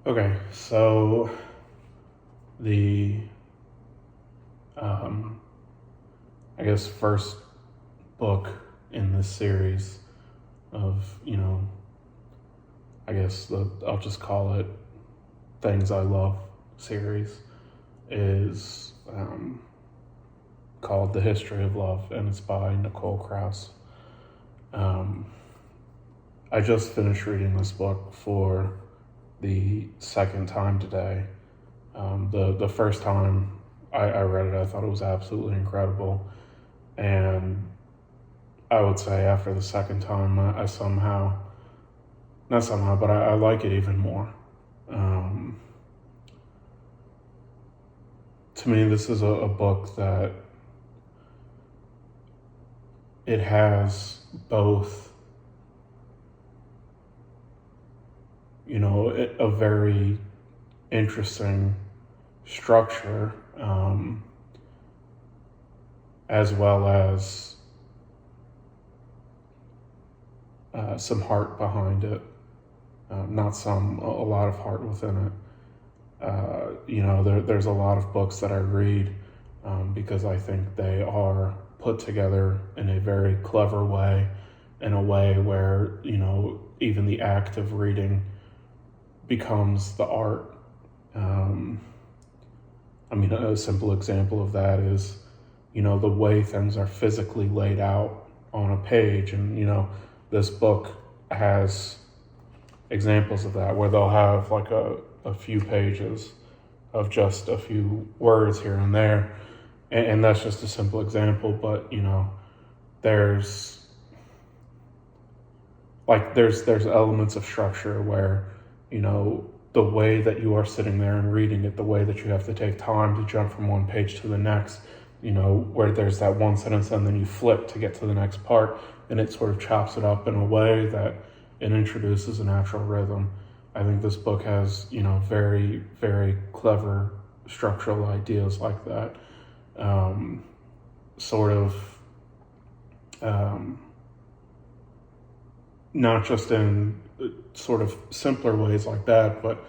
Okay, so the um, I guess first book in this series of I guess I'll just call it Things I Love series is called The History of Love, and it's by Nicole Krauss. Um, I just finished reading this book for the second time today. The first time I read it, I thought it was absolutely incredible, and I would say after the second time, I somehow, not somehow, but I like it even more. Um, to me, this is a book that it has both, a very interesting structure, as well as some heart behind it. Not some, a lot of heart within it. There's a lot of books that I read because I think they are put together in a very clever way, in a way where, even the act of reading becomes the art. A simple example of that is, the way things are physically laid out on a page. And, this book has examples of that where they'll have like a few pages of just a few words here and there. And that's just a simple example, but there's there's elements of structure where, the way that you are sitting there and reading it, the way that you have to take time to jump from one page to the next, where there's that one sentence and then you flip to get to the next part, and it sort of chops it up in a way that it introduces a natural rhythm. I think this book has, very, very clever structural ideas like that. Sort of, not just in sort of simpler ways like that, but,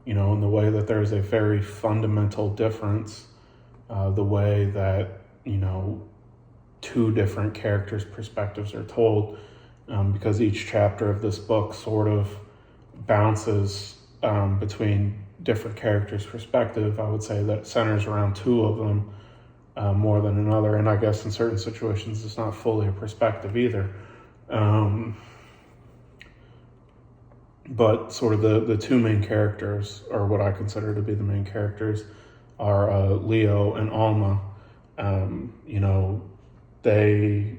in the way that there's a very fundamental difference, the way that, two different characters' perspectives are told, because each chapter of this book sort of bounces between different characters' perspective. I would say that it centers around two of them more than another, and I guess in certain situations it's not fully a perspective either. But sort of the two main characters, or what I consider to be the main characters, are Leo and Alma. They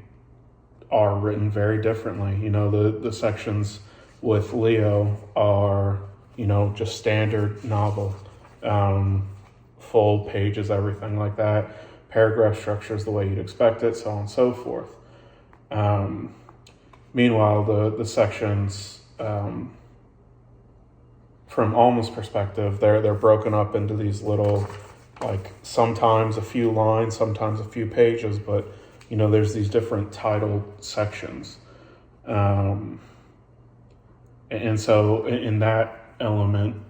are written very differently. The sections with Leo are, just standard novel, full pages, everything like that. Paragraph structure is the way you'd expect it, so on and so forth. Meanwhile, the sections from Alma's perspective, they're broken up into these little, like sometimes a few lines, sometimes a few pages, but there's these different titled sections. And so in that element,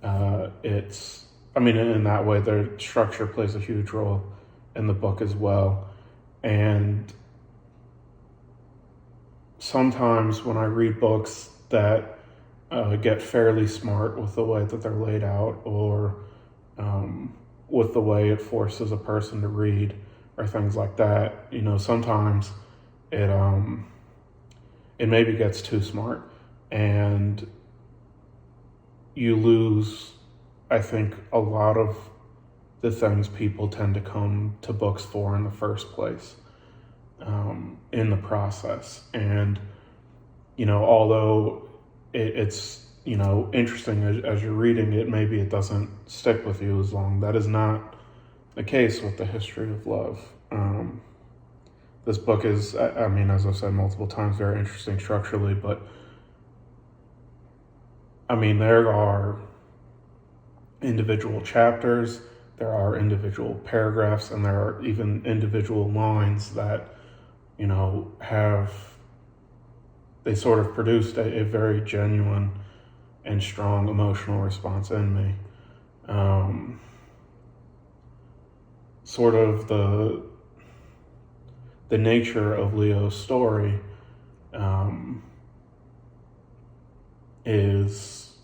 in that way, their structure plays a huge role in the book as well. And sometimes when I read books that get fairly smart with the way that they're laid out, or with the way it forces a person to read, or things like that, sometimes it maybe gets too smart, and you lose, I think, a lot of the things people tend to come to books for in the first place, in the process. And although it's interesting as you're reading it, maybe it doesn't stick with you as long. That is not the case with The History of Love. This book is, as I've said multiple times, very interesting structurally, but there are individual chapters, there are individual paragraphs, and there are even individual lines that, they sort of produced a very genuine and strong emotional response in me. Sort of the nature of Leo's story is,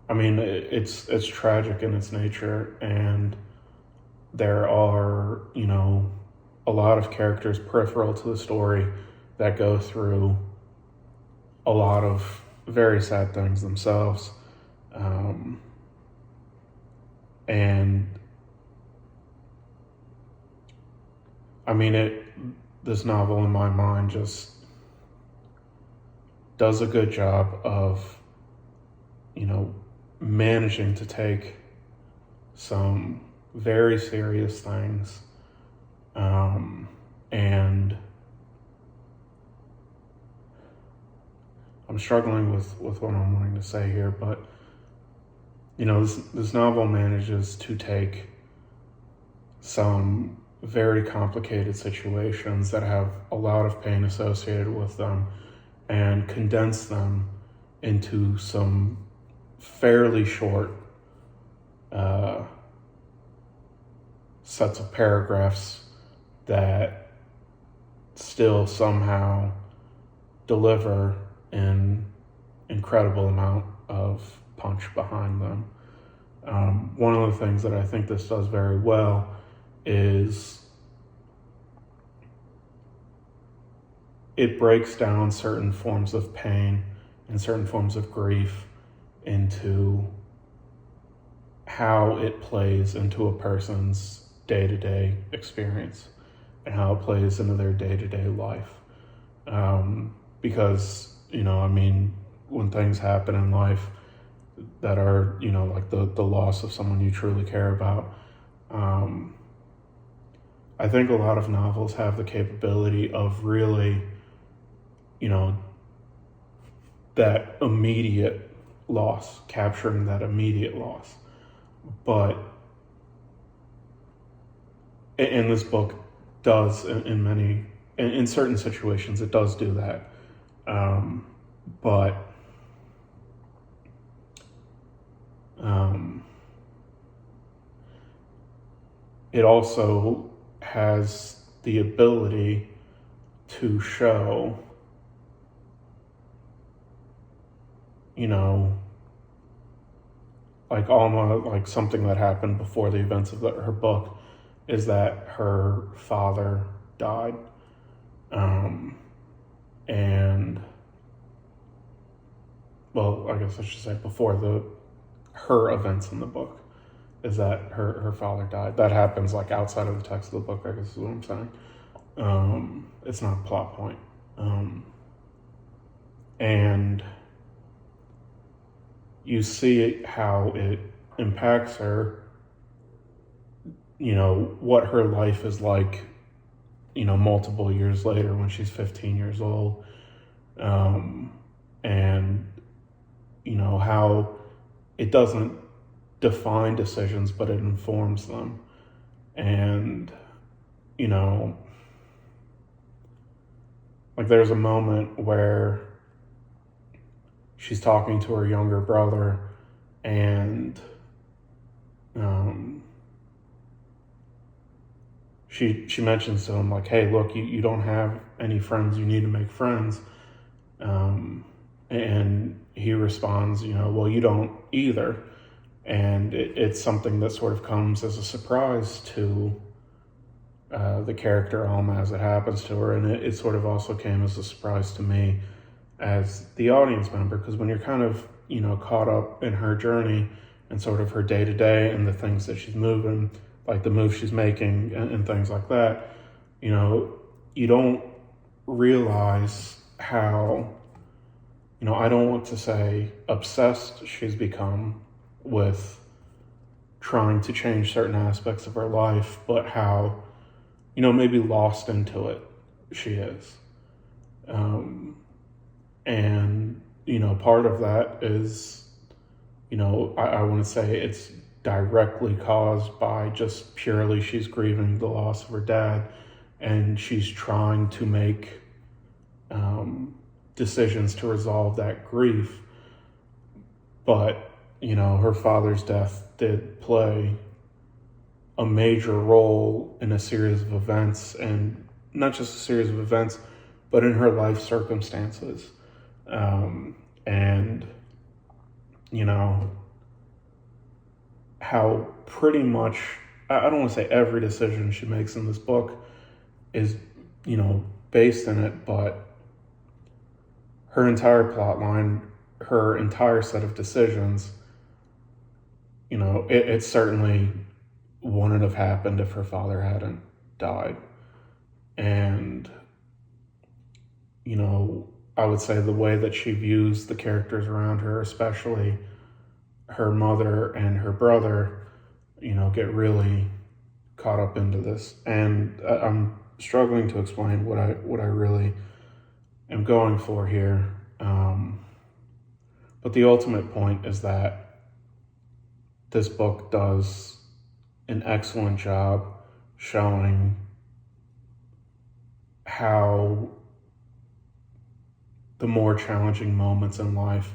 I mean, it's tragic in its nature, and there are, a lot of characters peripheral to the story that go through a lot of very sad things themselves. And I mean, this novel in my mind just does a good job of, managing to take some very serious things, and I'm struggling with what I'm wanting to say here, but this novel manages to take some very complicated situations that have a lot of pain associated with them and condense them into some fairly short sets of paragraphs that still somehow deliver an incredible amount of punch behind them. One of the things that I think this does very well is it breaks down certain forms of pain and certain forms of grief into how it plays into a person's day-to-day experience and how it plays into their day-to-day life. Because, when things happen in life that are, like the loss of someone you truly care about, I think a lot of novels have the capability of really, that immediate loss, capturing that immediate loss. But in this book does, in certain situations, it does do that. But it also has the ability to show, like almost like something that happened before the events of her book, is that her father died. And, well, I guess I should say before her events in the book, is that her father died. That happens like outside of the text of the book, I guess is what I'm saying. It's not a plot point. And you see how it impacts her, what her life is like, multiple years later when she's 15 years old. And, how it doesn't define decisions, but it informs them. And, like there's a moment where she's talking to her younger brother, and she mentions to him, like, hey, look, you don't have any friends, you need to make friends. And he responds, well, you don't either. And it's something that sort of comes as a surprise to the character Alma as it happens to her. And it sort of also came as a surprise to me as the audience member, because when you're kind of, caught up in her journey and sort of her day-to-day and the things that she's moving, like the moves she's making and things like that, you don't realize how, I don't want to say obsessed she's become with trying to change certain aspects of her life, but how, maybe lost into it she is. And, part of that is, I want to say it's directly caused by just purely she's grieving the loss of her dad, and she's trying to make decisions to resolve that grief. But, her father's death did play a major role in a series of events, and not just a series of events, but in her life circumstances. And, how pretty much, I don't want to say every decision she makes in this book is, based in it, but her entire plot line, her entire set of decisions, it certainly wouldn't have happened if her father hadn't died. And, I would say the way that she views the characters around her, especially her mother and her brother, get really caught up into this. And I'm struggling to explain what I really am going for here. But the ultimate point is that this book does an excellent job showing how the more challenging moments in life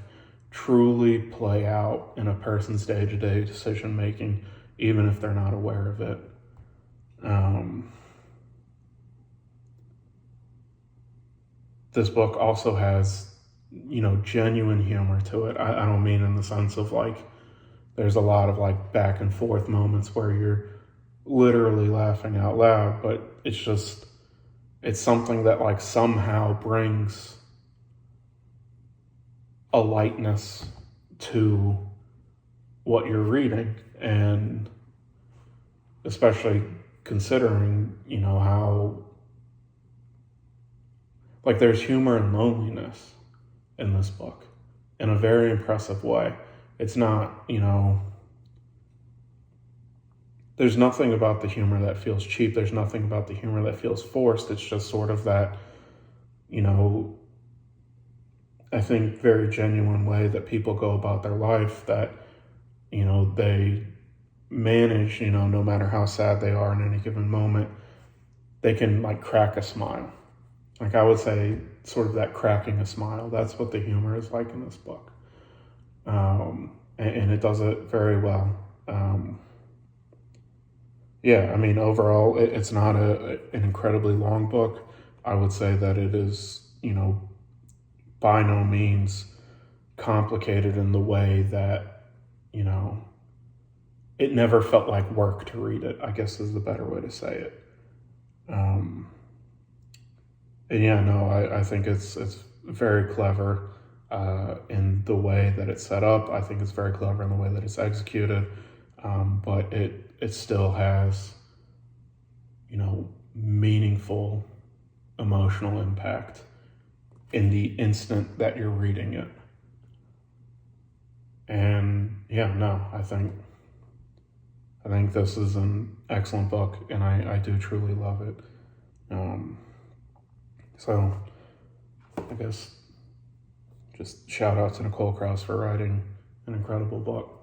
truly play out in a person's day-to-day decision-making, even if they're not aware of it. This book also has, genuine humor to it. I don't mean in the sense of there's a lot of back and forth moments where you're literally laughing out loud, but it's something that somehow brings a lightness to what you're reading. And especially considering, how there's humor and loneliness in this book in a very impressive way. It's not, there's nothing about the humor that feels cheap. There's nothing about the humor that feels forced. It's just sort of that, I think very genuine way that people go about their life, that, they manage, no matter how sad they are in any given moment, they can crack a smile. I would say sort of that cracking a smile. That's what the humor is like in this book. And it does it very well. Overall, it's not an incredibly long book. I would say that it is, by no means complicated in the way that, it never felt like work to read it, I guess is the better way to say it. I think it's very clever in the way that it's set up. I think it's very clever in the way that it's executed. But it still has, meaningful emotional impact in the instant that you're reading it. And I think this is an excellent book, and I do truly love it. So I guess just shout out to Nicole Krauss for writing an incredible book.